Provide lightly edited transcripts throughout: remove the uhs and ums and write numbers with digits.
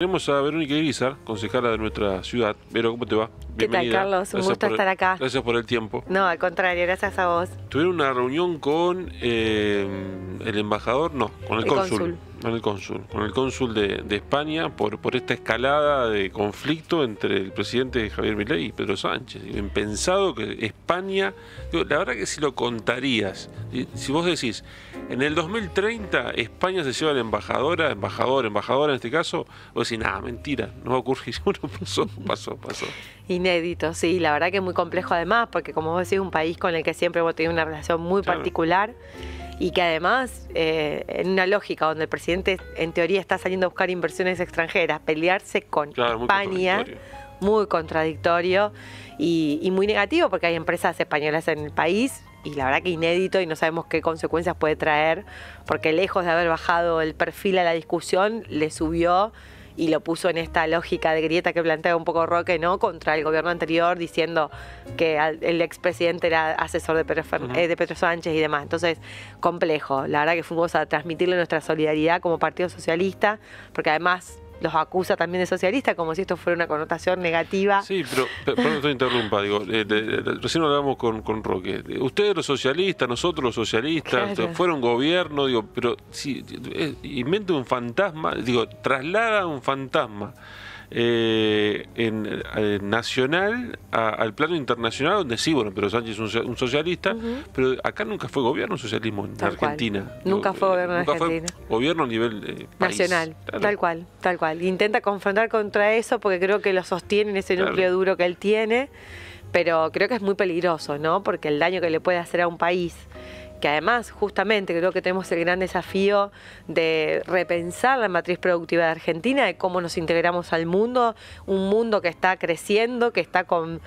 Tenemos a Verónica Irizar, concejala de nuestra ciudad. Vero, ¿cómo te va? ¿Qué tal, Carlos? Un gusto estar acá. Gracias por el tiempo. No, al contrario, gracias a vos. ¿Tuvieron una reunión con el embajador? No, con el cónsul. Con el cónsul de España por esta escalada de conflicto entre el presidente Javier Milei y Pedro Sánchez. Bien pensado que España, la verdad que si lo contarías, si vos decís, en el 2030 España se lleva a la embajadora en este caso, vos decís, nada, mentira, no va a ocurrir. Bueno, pasó. Inédito, sí, la verdad que es muy complejo además, porque como vos decís, es un país con el que siempre hemos tenido una relación muy particular. Y que además, en una lógica donde el presidente en teoría está saliendo a buscar inversiones extranjeras, pelearse con España, muy contradictorio y muy negativo, porque hay empresas españolas en el país y la verdad que inédito y no sabemos qué consecuencias puede traer, porque lejos de haber bajado el perfil a la discusión, le subió y lo puso en esta lógica de grieta que plantea un poco Roque, ¿no? Contra el gobierno anterior, diciendo que el expresidente era asesor de Pedro Sánchez y demás. Entonces, complejo. La verdad que fuimos a transmitirle nuestra solidaridad como Partido Socialista, porque además los acusa también de socialistas, como si esto fuera una connotación negativa. Sí, pero perdón que te interrumpa, digo, recién hablábamos con Roque. Ustedes los socialistas, nosotros los socialistas, claro, fueron gobierno, digo, pero sí, inventa un fantasma, digo, traslada un fantasma nacional al plano internacional, donde sí, bueno, Pedro Sánchez es un socialista, pero acá nunca fue gobierno el socialismo en Argentina. Nunca fue gobierno en Argentina. Fue gobierno a nivel nacional, país. Claro. Tal cual. Intenta confrontar contra eso porque creo que lo sostiene en ese núcleo duro que él tiene, pero creo que es muy peligroso, ¿no? Porque el daño que le puede hacer a un país, que además justamente creo que tenemos el gran desafío de repensar la matriz productiva de Argentina, de cómo nos integramos al mundo, un mundo que está creciendo, que está con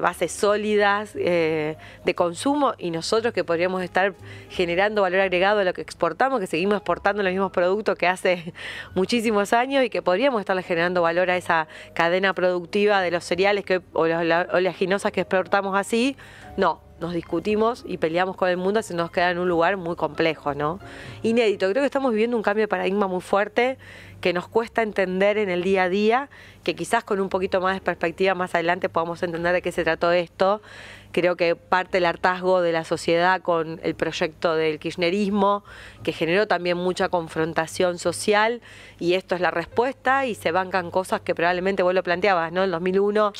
bases sólidas de consumo, y nosotros que podríamos estar generando valor agregado a lo que exportamos, que seguimos exportando los mismos productos que hace muchísimos años y que podríamos estarle generando valor a esa cadena productiva de los cereales o las oleaginosas que exportamos así. No, nos discutimos y peleamos con el mundo, se nos queda en un lugar muy complejo, ¿no? Inédito. Creo que estamos viviendo un cambio de paradigma muy fuerte que nos cuesta entender en el día a día, que quizás con un poquito más de perspectiva más adelante podamos entender de qué se trató esto. Creo que parte del hartazgo de la sociedad con el proyecto del kirchnerismo, que generó también mucha confrontación social, y esto es la respuesta, y se bancan cosas que probablemente vos lo planteabas, ¿no? El 2001,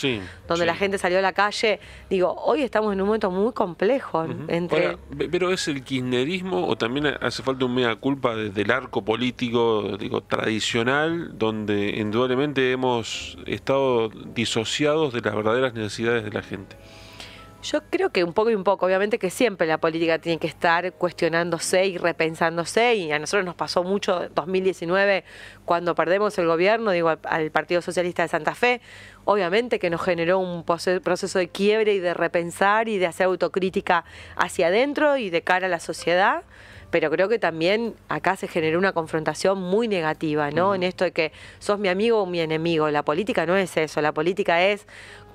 donde la gente salió a la calle. Digo, hoy estamos en un momento muy complejo. Ahora, ¿pero es el kirchnerismo o también hace falta un mea culpa desde el arco político, digo, tradicional, donde indudablemente hemos estado disociados de las verdaderas necesidades de la gente? Yo creo que un poco y un poco, obviamente que siempre la política tiene que estar cuestionándose y repensándose, y a nosotros nos pasó mucho en 2019 cuando perdemos el gobierno, digo, al Partido Socialista de Santa Fe, obviamente que nos generó un proceso de quiebre y de repensar y de hacer autocrítica hacia adentro y de cara a la sociedad. Pero creo que también acá se generó una confrontación muy negativa, ¿no? En esto de que sos mi amigo o mi enemigo. La política no es eso, la política es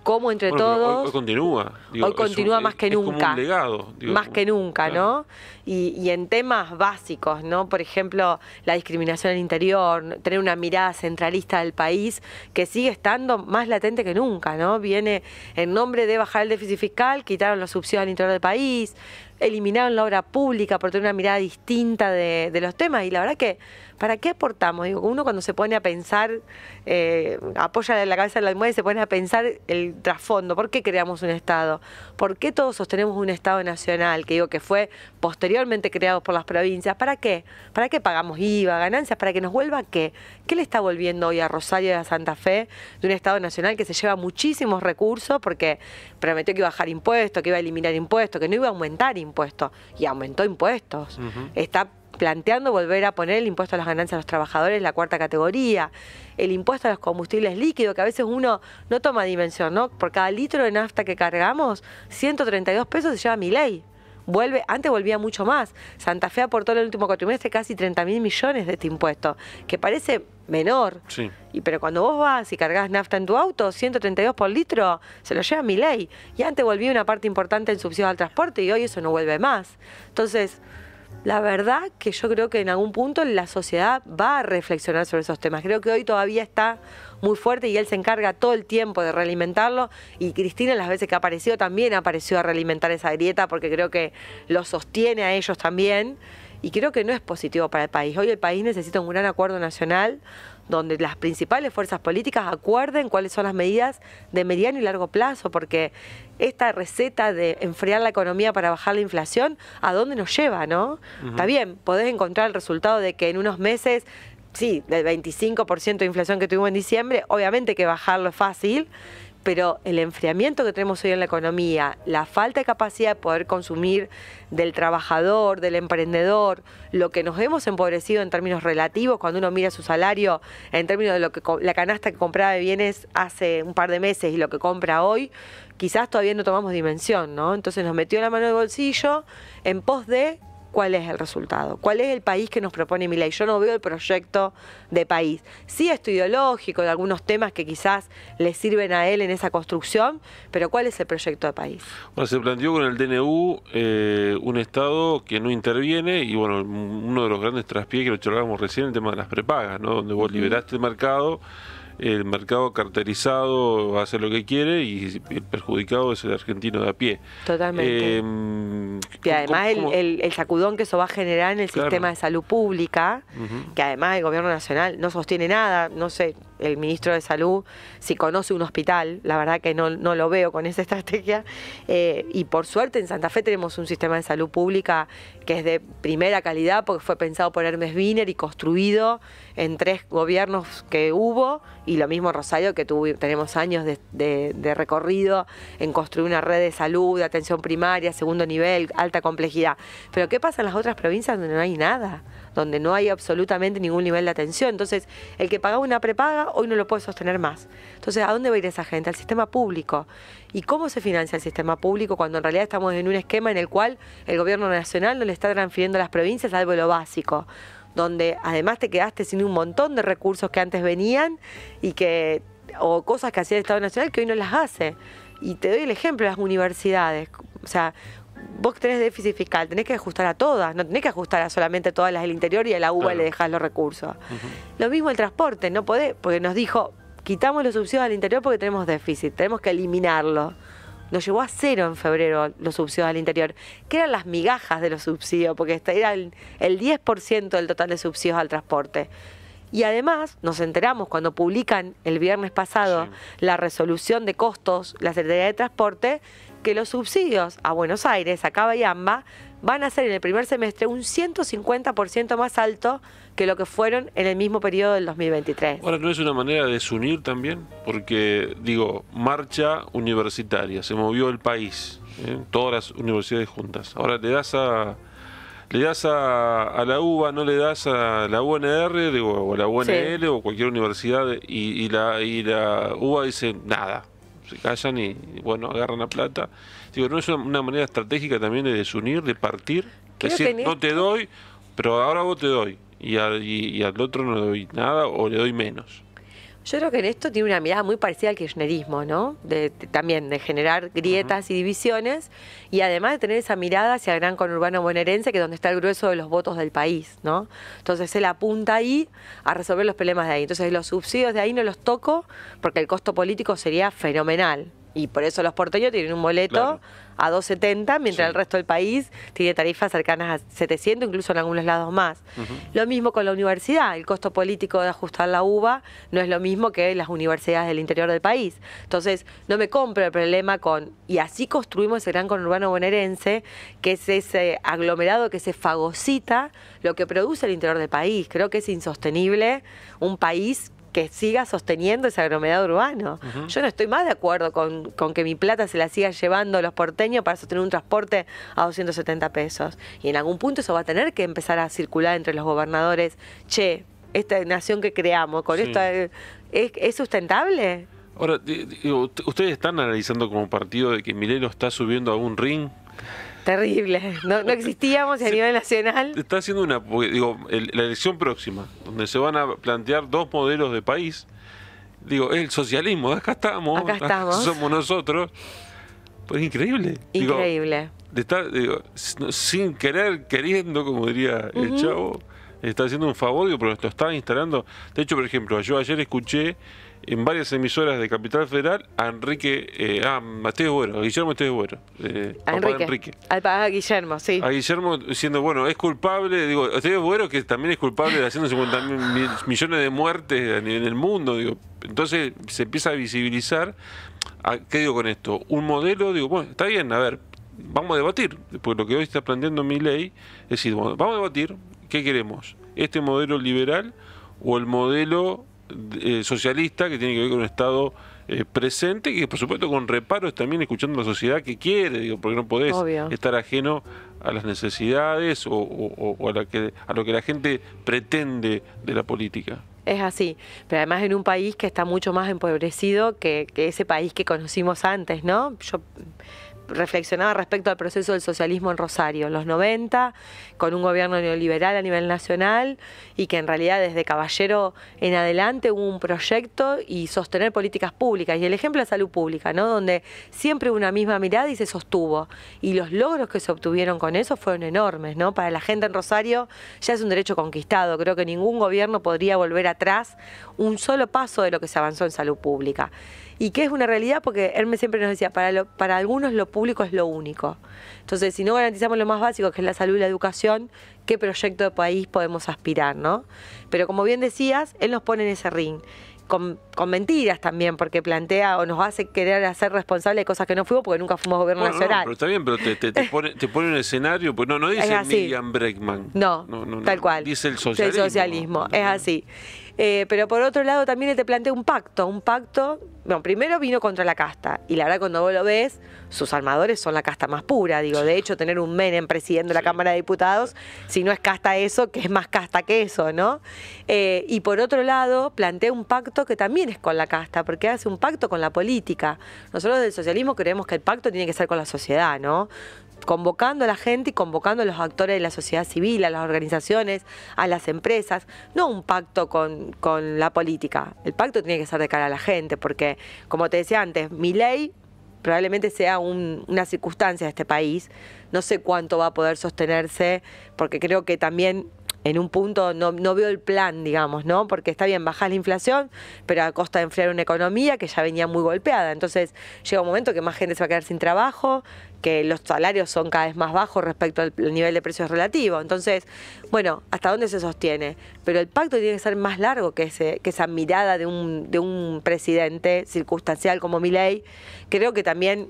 cómo entre todos... Hoy continúa. Digo, hoy continúa más que nunca. Es como un legado. Digo, más que nunca, ¿no? Y en temas básicos, ¿no? Por ejemplo, la discriminación al interior, tener una mirada centralista del país que sigue estando más latente que nunca, ¿no? Viene en nombre de bajar el déficit fiscal, quitaron los subsidios al interior del país, eliminaron la obra pública por tener una mirada distinta de los temas, y la verdad que, ¿para qué aportamos? Digo, uno cuando se pone a pensar, apoya la cabeza en la almohada y se pone a pensar el trasfondo, ¿por qué creamos un Estado? ¿Por qué todos sostenemos un Estado nacional, que digo que fue posteriormente creado por las provincias? ¿Para qué? ¿Para qué pagamos IVA, ganancias? ¿Para que nos vuelva qué? ¿Qué le está volviendo hoy a Rosario y a Santa Fe de un Estado nacional que se lleva muchísimos recursos porque prometió que iba a bajar impuestos, que iba a eliminar impuestos, que no iba a aumentar impuestos, y aumentó impuestos? Está planteando volver a poner el impuesto a las ganancias a los trabajadores, la cuarta categoría, el impuesto a los combustibles líquidos, que a veces uno no toma dimensión, ¿no? Por cada litro de nafta que cargamos, 132 pesos se lleva Milei. Antes volvía mucho más. Santa Fe aportó en el último cuatrimestre casi 30.000 millones de este impuesto, que parece menor. Pero cuando vos vas y cargas nafta en tu auto, 132 por litro, se lo lleva Milei. Y antes volvía una parte importante en subsidios al transporte y hoy eso no vuelve más. Entonces, La verdad que yo creo que en algún punto la sociedad va a reflexionar sobre esos temas. Creo que hoy todavía está muy fuerte y él se encarga todo el tiempo de realimentarlo, y Cristina las veces que ha aparecido también apareció a realimentar esa grieta, porque creo que lo sostiene a ellos también, y creo que no es positivo para el país. Hoy el país necesita un gran acuerdo nacional donde las principales fuerzas políticas acuerden cuáles son las medidas de mediano y largo plazo, porque esta receta de enfriar la economía para bajar la inflación, ¿a dónde nos lleva, no? Está bien, podés encontrar el resultado de que en unos meses, sí, del 25% de inflación que tuvimos en diciembre, obviamente que bajarlo es fácil, pero el enfriamiento que tenemos hoy en la economía, la falta de capacidad de poder consumir del trabajador, del emprendedor, lo que nos hemos empobrecido en términos relativos cuando uno mira su salario, en términos de lo que la canasta que compraba de bienes hace un par de meses y lo que compra hoy, quizás todavía no tomamos dimensión, ¿no? Entonces nos metió la mano en el bolsillo en pos de ¿cuál es el resultado? ¿Cuál es el país que nos propone Milei? Yo no veo el proyecto de país. Sí, esto ideológico, de algunos temas que quizás le sirven a él en esa construcción, pero ¿cuál es el proyecto de país? Bueno, se planteó con el DNU un Estado que no interviene, y bueno, uno de los grandes traspiés que lo charlábamos recién, el tema de las prepagas, ¿no? Donde vos liberaste el mercado cartelizado hace lo que quiere y el perjudicado es el argentino de a pie. Totalmente. Y además el sacudón que eso va a generar en el sistema de salud pública, que además el gobierno nacional no sostiene nada, no sé, el ministro de Salud si conoce un hospital, la verdad que no lo veo con esa estrategia, y por suerte en Santa Fe tenemos un sistema de salud pública que es de primera calidad porque fue pensado por Hermes Wiener y construido en 3 gobiernos que hubo, y lo mismo Rosario, que tenemos años de recorrido en construir una red de salud, de atención primaria, segundo nivel, alta complejidad. Pero ¿qué pasa en las otras provincias donde no hay nada? Donde no hay absolutamente ningún nivel de atención. Entonces, el que pagaba una prepaga hoy no lo puede sostener más. Entonces, ¿a dónde va a ir esa gente? Al sistema público. ¿Y cómo se financia el sistema público cuando en realidad estamos en un esquema en el cual el gobierno nacional no le está transfiriendo a las provincias algo de lo básico? Donde además te quedaste sin un montón de recursos que antes venían o cosas que hacía el Estado Nacional que hoy no las hace. Y te doy el ejemplo de las universidades. O sea, vos tenés déficit fiscal, tenés que ajustar a todas, no tenés que ajustar a solamente todas las del interior y a la UBA le dejás los recursos. Lo mismo el transporte, no podés, porque nos dijo, quitamos los subsidios al interior porque tenemos déficit, tenemos que eliminarlo. Nos llevó a 0 en febrero los subsidios al interior, que eran las migajas de los subsidios, porque era el 10% del total de subsidios al transporte. Y además nos enteramos cuando publican el viernes pasado la resolución de costos, la Secretaría de Transporte, que los subsidios a Buenos Aires, a Cava y AMBA, van a ser en el primer semestre un 150% más alto que lo que fueron en el mismo periodo del 2023. Ahora, ¿no es una manera de desunir también? Porque, digo, marcha universitaria, se movió el país, todas las universidades juntas. Ahora le das a la UBA, no le das a la UNR, digo, o a la UNL o cualquier universidad, y la UBA dice nada. Se callan y bueno, agarran la plata. Digo, ¿no es una manera estratégica también de desunir, de partir? Decir, no te doy, pero ahora vos te doy. Y al otro no le doy nada o le doy menos. Yo creo que en esto tiene una mirada muy parecida al kirchnerismo, ¿no? También de generar grietas y divisiones, y además de tener esa mirada hacia el gran conurbano bonaerense, que es donde está el grueso de los votos del país, ¿no? Entonces él apunta ahí a resolver los problemas de ahí. Entonces los subsidios de ahí no los toco porque el costo político sería fenomenal. Y por eso los porteños tienen un boleto a 2.70, mientras el resto del país tiene tarifas cercanas a 700, incluso en algunos lados más. Lo mismo con la universidad. El costo político de ajustar la UBA no es lo mismo que las universidades del interior del país. Entonces, no me compro el problema y así construimos ese gran conurbano bonaerense, que es ese aglomerado que se fagocita lo que produce el interior del país. Creo que es insostenible un país que siga sosteniendo ese aglomerado urbano. Yo no estoy más de acuerdo con que mi plata se la siga llevando los porteños para sostener un transporte a 270 pesos. Y en algún punto eso va a tener que empezar a circular entre los gobernadores. Che, esta nación que creamos, con esto, ¿es sustentable? Ahora, ¿ustedes están analizando como partido de que Milei lo está subiendo a un ring? Terrible, no existíamos a nivel nacional. Está haciendo la elección próxima, donde se van a plantear 2 modelos de país. Digo, es el socialismo, acá estamos. Somos nosotros. Pues increíble. Increíble. Digo, sin querer, queriendo, como diría el Chavo, está haciendo un favor, digo, pero lo está instalando. De hecho, por ejemplo, yo ayer escuché en varias emisoras de Capital Federal a Mateo Bueno, a Guillermo Esteves Bueno, papá de Enrique. A Guillermo, sí. A Guillermo diciendo, bueno, es culpable, digo, Esteves Bueno que también es culpable de 150 millones de muertes en el mundo, digo. Entonces se empieza a visibilizar, ¿qué digo con esto? Un modelo, digo, bueno, está bien, a ver, vamos a debatir, porque lo que hoy está planteando Milei es decir, bueno, vamos a debatir, ¿qué queremos? ¿Este modelo liberal o el modelo socialista que tiene que ver con un Estado presente, que por supuesto con reparos también escuchando a la sociedad que quiere, digo, porque no podés estar ajeno a las necesidades o a lo que la gente pretende de la política? Es así, pero además en un país que está mucho más empobrecido que ese país que conocimos antes, ¿no? Yo reflexionaba respecto al proceso del socialismo en Rosario, en los 90, con un gobierno neoliberal a nivel nacional y que en realidad desde Caballero en adelante hubo un proyecto y sostener políticas públicas. Y el ejemplo es salud pública, ¿no? Donde siempre hubo una misma mirada y se sostuvo. Y los logros que se obtuvieron con eso fueron enormes, ¿no? Para la gente en Rosario ya es un derecho conquistado. Creo que ningún gobierno podría volver atrás un solo paso de lo que se avanzó en salud pública. Y que es una realidad porque Hermes siempre nos decía, para algunos lo público es lo único. Entonces, si no garantizamos lo más básico, que es la salud y la educación, ¿qué proyecto de país podemos aspirar, no? Pero como bien decías, él nos pone en ese ring. Con mentiras también, porque plantea o nos hace querer hacer responsable de cosas que no fuimos porque nunca fuimos gobierno nacional. No, pero está bien, pero te pone un escenario, pues no dice Miriam Bregman. No, tal cual. Dice el socialismo. El socialismo, es así. Pero por otro lado también él te plantea un pacto. Bueno, primero vino contra la casta, y la verdad cuando vos lo ves, sus armadores son la casta más pura, digo, de hecho tener un Menem presidiendo la Cámara de Diputados, si no es casta eso, que es más casta que eso, ¿no? Y por otro lado, plantea un pacto que también es con la casta, porque hace un pacto con la política. Nosotros del socialismo creemos que el pacto tiene que ser con la sociedad, ¿no? Convocando a la gente y convocando a los actores de la sociedad civil, a las organizaciones, a las empresas, no un pacto con la política. El pacto tiene que ser de cara a la gente, porque, como te decía antes, Milei probablemente sea una circunstancia de este país. No sé cuánto va a poder sostenerse, porque creo que también en un punto no veo el plan, digamos, ¿no? Porque está bien, bajar la inflación, pero a costa de enfriar una economía que ya venía muy golpeada. Entonces llega un momento que más gente se va a quedar sin trabajo, que los salarios son cada vez más bajos respecto al nivel de precios relativo. Entonces, bueno, ¿hasta dónde se sostiene? Pero el pacto tiene que ser más largo que esa mirada de un presidente circunstancial como Milei. Creo que también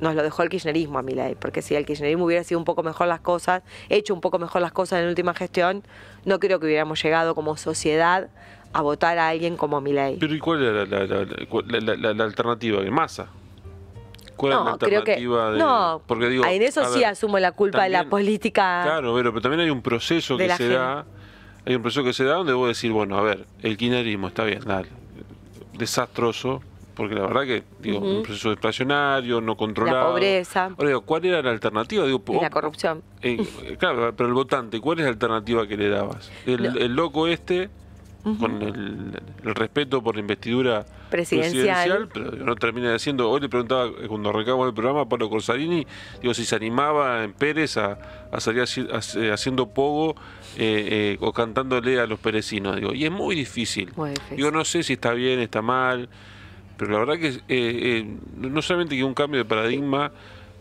nos lo dejó el kirchnerismo a Milei, porque si el kirchnerismo hubiera sido un poco mejor las cosas, hecho un poco mejor las cosas en la última gestión, no creo que hubiéramos llegado como sociedad a votar a alguien como Milei. Pero ¿y cuál era la alternativa? ¿Massa? ¿Cuál es la alternativa? No, porque digo, en eso sí asumo la culpa también, de la política. Claro, pero también hay un proceso que se da, hay un proceso que se da donde vos decís, bueno, a ver, el kirchnerismo está bien, dale, desastroso, porque la verdad que, digo, un proceso deflacionario, no controlado. La pobreza. Ahora digo, ¿cuál era la alternativa? Digo, y la corrupción. Claro, pero el votante, ¿cuál es la alternativa que le dabas? El loco con el respeto por la investidura presidencial, pero no termina haciendo. Hoy le preguntaba, cuando arrancamos el programa, a Pablo Corsarini, digo, si se animaba en Pérez a salir haciendo pogo o cantándole a los perecinos. Digo, y es muy difícil. Digo, no sé si está bien, está mal, pero la verdad que no solamente que un cambio de paradigma,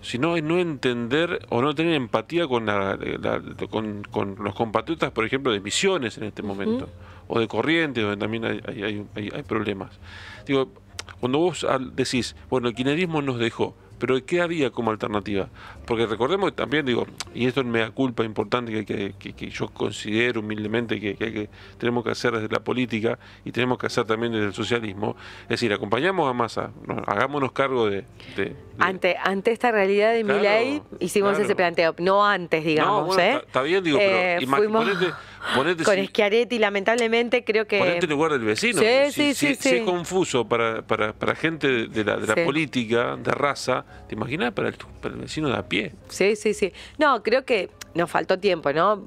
sino no entender o no tener empatía con los compatriotas, por ejemplo, de Misiones en este momento, o de Corrientes, donde también hay problemas. Digo, cuando vos decís, bueno, el kirchnerismo nos dejó, pero ¿qué había como alternativa? Porque recordemos que también, digo, y esto me da culpa importante que yo considero humildemente que tenemos que hacer desde la política y tenemos que hacer también desde el socialismo, es decir, acompañamos a Massa, hagámonos cargo Ante esta realidad de Milei hicimos ese planteo, no antes, digamos. No, bueno, está bien, digo, pero ponete con Schiaretti, lamentablemente creo que... Ponete en el lugar del vecino. Sí. Si es confuso para gente de la política, de raza, ¿te imaginas para el vecino de a pie? Sí. No, creo que nos faltó tiempo, ¿no?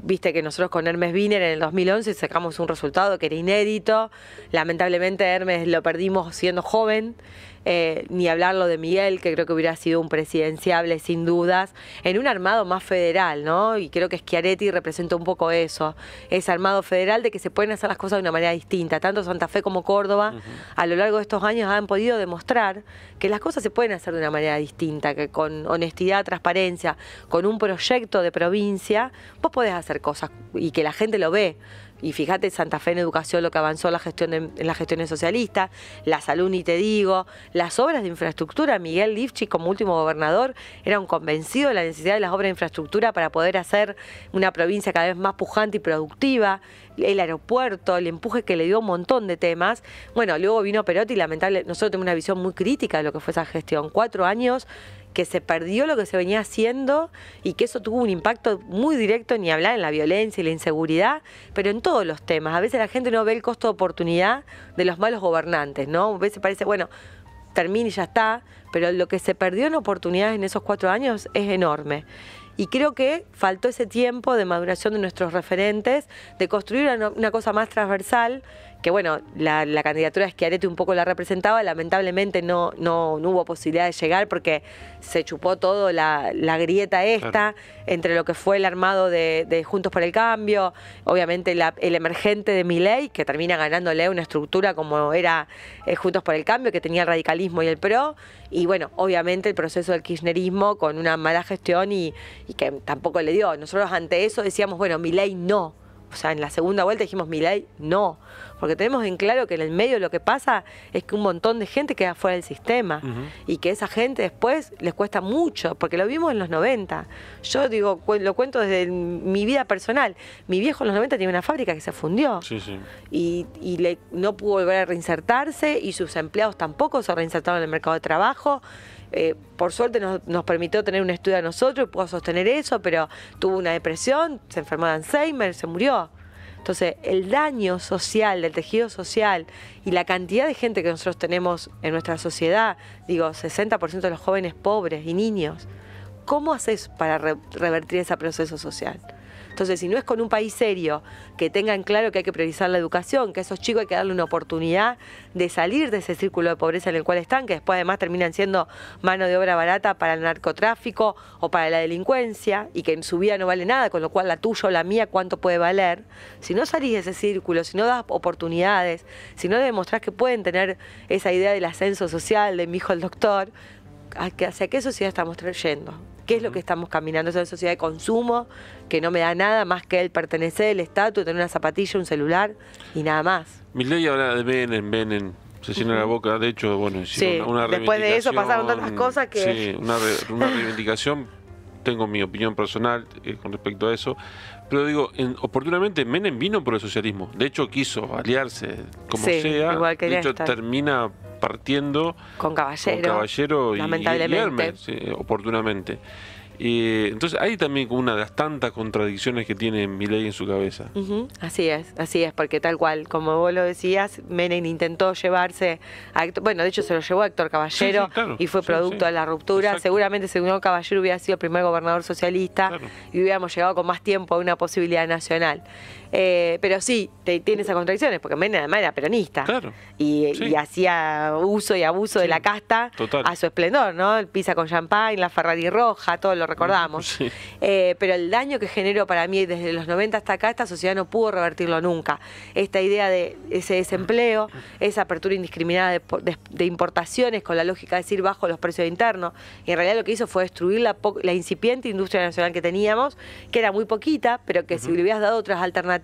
Viste que nosotros con Hermes Wiener en el 2011 sacamos un resultado que era inédito. Lamentablemente Hermes lo perdimos siendo joven. ni hablarlo de Miguel, que creo que hubiera sido un presidenciable sin dudas, en un armado más federal, ¿no? Y creo que Schiaretti representa un poco eso, ese armado federal de que se pueden hacer las cosas de una manera distinta. Tanto Santa Fe como Córdoba, a lo largo de estos años han podido demostrar que las cosas se pueden hacer de una manera distinta, que con honestidad, transparencia, con un proyecto de provincia, vos podés hacer cosas y que la gente lo ve. Y fíjate, Santa Fe en educación, lo que avanzó en las gestiones socialistas, la salud ni te digo, las obras de infraestructura. Miguel Lifchitz, como último gobernador, era un convencido de la necesidad de las obras de infraestructura para poder hacer una provincia cada vez más pujante y productiva. El aeropuerto, el empuje que le dio un montón de temas. Bueno, luego vino Perotti y lamentablemente nosotros tenemos una visión muy crítica de lo que fue esa gestión. 4 años que se perdió lo que se venía haciendo y que eso tuvo un impacto muy directo, ni hablar en la violencia y la inseguridad, pero en todos los temas. A veces la gente no ve el costo de oportunidad de los malos gobernantes, ¿no? A veces parece, bueno, termina y ya está, pero lo que se perdió en oportunidades en esos 4 años es enorme. Y creo que faltó ese tiempo de maduración de nuestros referentes, de construir una cosa más transversal, que bueno, la candidatura de Schiaretti un poco la representaba, lamentablemente no hubo posibilidad de llegar porque se chupó todo la grieta esta, claro, entre lo que fue el armado de Juntos por el Cambio, obviamente el emergente de Milei, que termina ganándole una estructura como era Juntos por el Cambio, que tenía el radicalismo y el PRO, y bueno, obviamente el proceso del kirchnerismo con una mala gestión y que tampoco le dio. Nosotros ante eso decíamos, bueno, Milei no. O sea, en la segunda vuelta dijimos Milei no, porque tenemos en claro que en el medio lo que pasa es que un montón de gente queda fuera del sistema y que esa gente después les cuesta mucho, porque lo vimos en los 90. Yo digo, lo cuento desde mi vida personal. Mi viejo en los 90 tenía una fábrica que se fundió y no pudo volver a reinsertarse y sus empleados tampoco se reinsertaron en el mercado de trabajo. Por suerte nos permitió tener un estudio a nosotros y pudo sostener eso, pero tuvo una depresión, se enfermó de Alzheimer, se murió. Entonces, el daño social, del tejido social y la cantidad de gente que nosotros tenemos en nuestra sociedad, digo, 60% de los jóvenes pobres y niños, ¿cómo haces para revertir ese proceso social? Entonces, si no es con un país serio, que tenga en claro que hay que priorizar la educación, que a esos chicos hay que darle una oportunidad de salir de ese círculo de pobreza en el cual están, que después además terminan siendo mano de obra barata para el narcotráfico o para la delincuencia, y que en su vida no vale nada, con lo cual la tuya o la mía, ¿cuánto puede valer? Si no salís de ese círculo, si no das oportunidades, si no demostrás que pueden tener esa idea del ascenso social, de mi hijo el doctor, ¿hacia qué sociedad estamos yendo? ¿Qué es lo que estamos caminando? Es una sociedad de consumo que no me da nada más que el pertenecer, el estatus, tener una zapatilla, un celular y nada más. Milei habla de Menem, se llena la boca. De hecho, bueno, sí, una después de eso pasaron tantas cosas que... Sí, una reivindicación. Tengo mi opinión personal con respecto a eso. Pero digo, oportunamente Menem vino por el socialismo. De hecho, quiso aliarse como sea. Igual de hecho, termina partiendo con Caballero lamentablemente. Oportunamente. Entonces hay también una de las tantas contradicciones que tiene Milei en su cabeza. Así es, porque tal cual, como vos lo decías, Menem intentó llevarse a Héctor, bueno, de hecho se lo llevó a Héctor Caballero, claro, y fue producto de la ruptura. Exacto. Seguramente si Héctor Caballero hubiera sido el primer gobernador socialista, claro, y hubiéramos llegado con más tiempo a una posibilidad nacional. Pero sí, tiene esas contradicciones, porque Menem además era peronista, claro, y hacía uso y abuso de la casta a su esplendor, ¿no? El pizza con champán, la Ferrari roja, todo lo recordamos. Pero el daño que generó para mí desde los 90 hasta acá, esta sociedad no pudo revertirlo nunca. Esta idea de ese desempleo, esa apertura indiscriminada de importaciones con la lógica de decir bajo los precios internos, y en realidad lo que hizo fue destruir la incipiente industria nacional que teníamos, que era muy poquita, pero que si le hubieras dado otras alternativas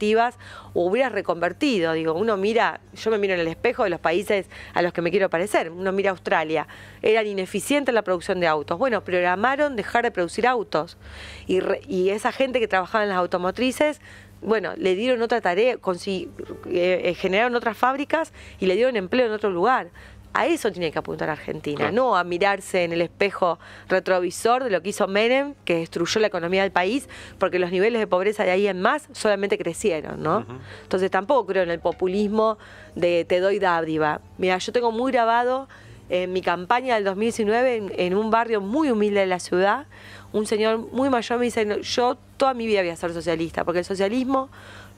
o hubieras reconvertido. Digo, uno mira, yo me miro en el espejo de los países a los que me quiero parecer. Uno mira a Australia, eran ineficientes en la producción de autos. Bueno, programaron dejar de producir autos y esa gente que trabajaba en las automotrices, bueno, le dieron otra tarea, generaron otras fábricas y le dieron empleo en otro lugar. A eso tiene que apuntar Argentina, claro, no a mirarse en el espejo retrovisor de lo que hizo Menem, que destruyó la economía del país, porque los niveles de pobreza de ahí en más solamente crecieron, ¿no? Entonces tampoco creo en el populismo de te doy dádiva. Mira, yo tengo muy grabado en mi campaña del 2019 en un barrio muy humilde de la ciudad, un señor muy mayor me dice, yo toda mi vida voy a ser socialista, porque el socialismo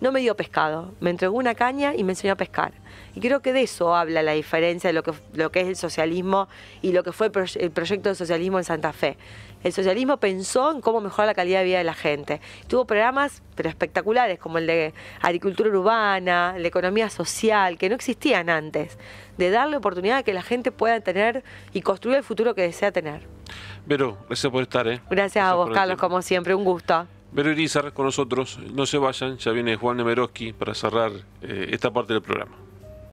no me dio pescado, me entregó una caña y me enseñó a pescar. Y creo que de eso habla la diferencia de lo que es el socialismo y lo que fue el proyecto de socialismo en Santa Fe. El socialismo pensó en cómo mejorar la calidad de vida de la gente. Tuvo programas pero espectaculares, como el de agricultura urbana, la economía social, que no existían antes, de darle oportunidad a que la gente pueda tener y construir el futuro que desea tener. Vero, gracias por estar. Gracias a vos, Carlos, como siempre, un gusto. Vero Irizar con nosotros, no se vayan, ya viene Juan Nemeroski para cerrar esta parte del programa.